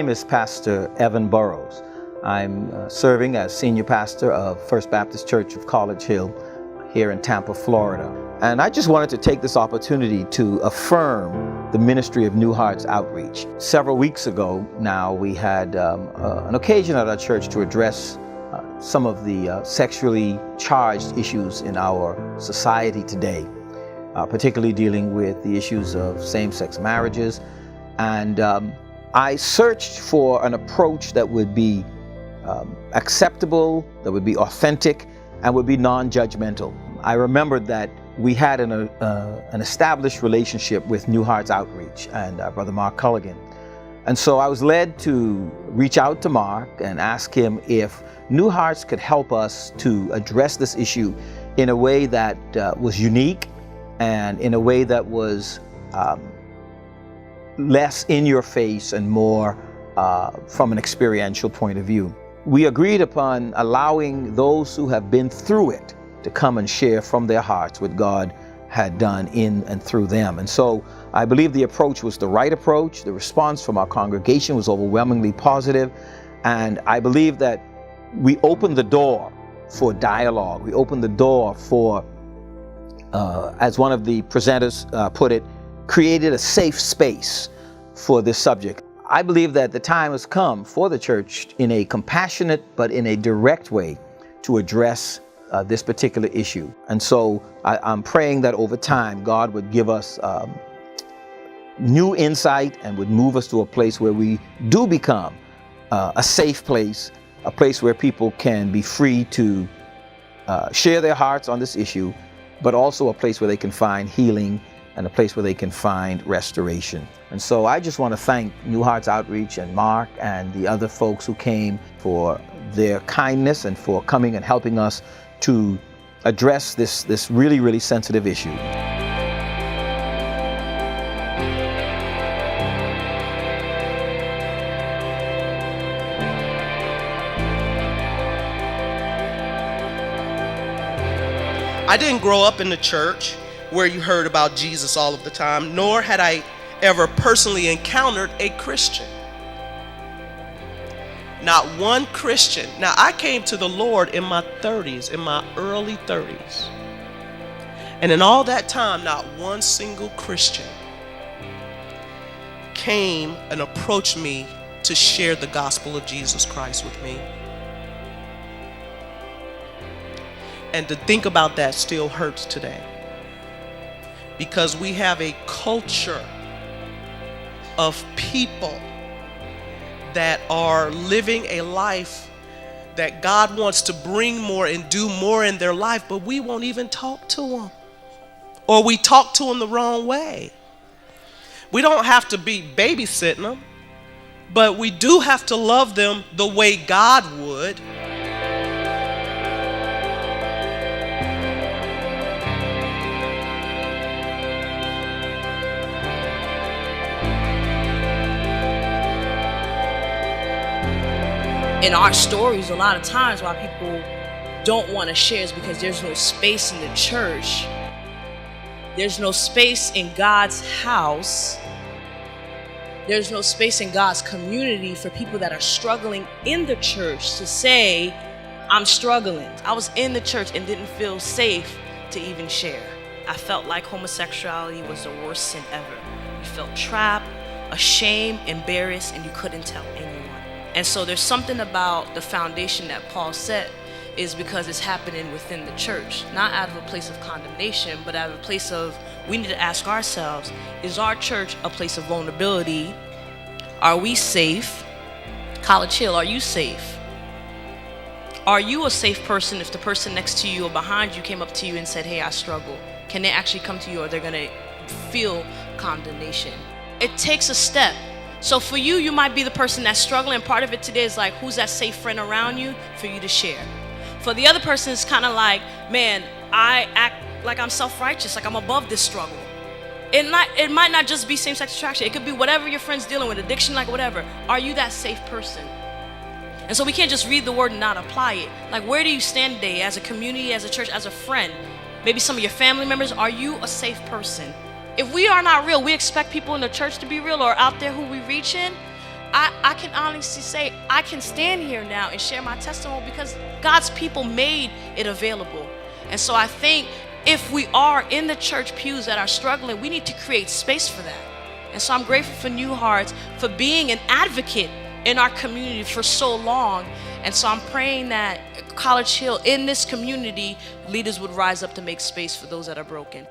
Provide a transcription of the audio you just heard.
name is Pastor Evan Burrows. I'm serving as senior pastor of First Baptist Church of College Hill here in Tampa, Florida. And I just wanted to take this opportunity to affirm the ministry of New Hearts Outreach. Several weeks ago now, we had an occasion at our church to address some of the sexually charged issues in our society today, particularly dealing with the issues of same-sex marriages. And I searched for an approach that would be acceptable, that would be authentic, and would be non-judgmental. I remembered that we had an established relationship with New Hearts Outreach and Brother Mark Culligan. And so I was led to reach out to Mark and ask him if New Hearts could help us to address this issue in a way that was unique and in a way that was less in your face and more from an experiential point of view. We agreed upon allowing those who have been through it to come and share from their hearts what God had done in and through them. And so I believe the approach was the right approach. The response from our congregation was overwhelmingly positive. And I believe that we opened the door for dialogue. We opened the door for, as one of the presenters put it, created a safe space for this subject. I believe that the time has come for the church in a compassionate but in a direct way to address this particular issue. And so I'm praying that over time God would give us new insight and would move us to a place where we do become a safe place, a place where people can be free to share their hearts on this issue, but also a place where they can find healing and a place where they can find restoration. And so I just want to thank New Hearts Outreach and Mark and the other folks who came for their kindness and for coming and helping us to address this really, really sensitive issue. I didn't grow up in the church where you heard about Jesus all of the time, nor had I ever personally encountered a Christian. Not one Christian. Now, I came to the Lord in my 30s, in my early 30s. And in all that time, not one single Christian came and approached me to share the gospel of Jesus Christ with me. And to think about that still hurts today, because we have a culture of people that are living a life that God wants to bring more and do more in their life, but we won't even talk to them, or we talk to them the wrong way. We don't have to be babysitting them, but we do have to love them the way God would. In our stories, a lot of times why people don't want to share is because there's no space in the church. There's no space in God's house. There's no space in God's community for people that are struggling in the church to say, I'm struggling. I was in the church and didn't feel safe to even share. I felt like homosexuality was the worst sin ever. You felt trapped, ashamed, embarrassed, and you couldn't tell anyone. And so there's something about the foundation that Paul set is because it's happening within the church, not out of a place of condemnation, but out of a place of, we need to ask ourselves, is our church a place of vulnerability? Are we safe? College Hill, are you safe? Are you a safe person if the person next to you or behind you came up to you and said, hey, I struggle? Can they actually come to you, or they're gonna feel condemnation? It takes a step. So for you, you might be the person that's struggling. Part of it today is like, who's that safe friend around you for you to share? For the other person, it's kind of like, man, I act like I'm self-righteous, like I'm above this struggle. It might not just be same-sex attraction. It could be whatever your friend's dealing with, addiction, like whatever. Are you that safe person? And so we can't just read the word and not apply it. Like, where do you stand today as a community, as a church, as a friend? Maybe some of your family members. Are you a safe person? If we are not real, we expect people in the church to be real or out there who we reach in. I can honestly say I can stand here now and share my testimony because God's people made it available. And so I think if we are in the church pews that are struggling, we need to create space for that. And so I'm grateful for New Hearts for being an advocate in our community for so long. And so I'm praying that College Hill, in this community, leaders would rise up to make space for those that are broken.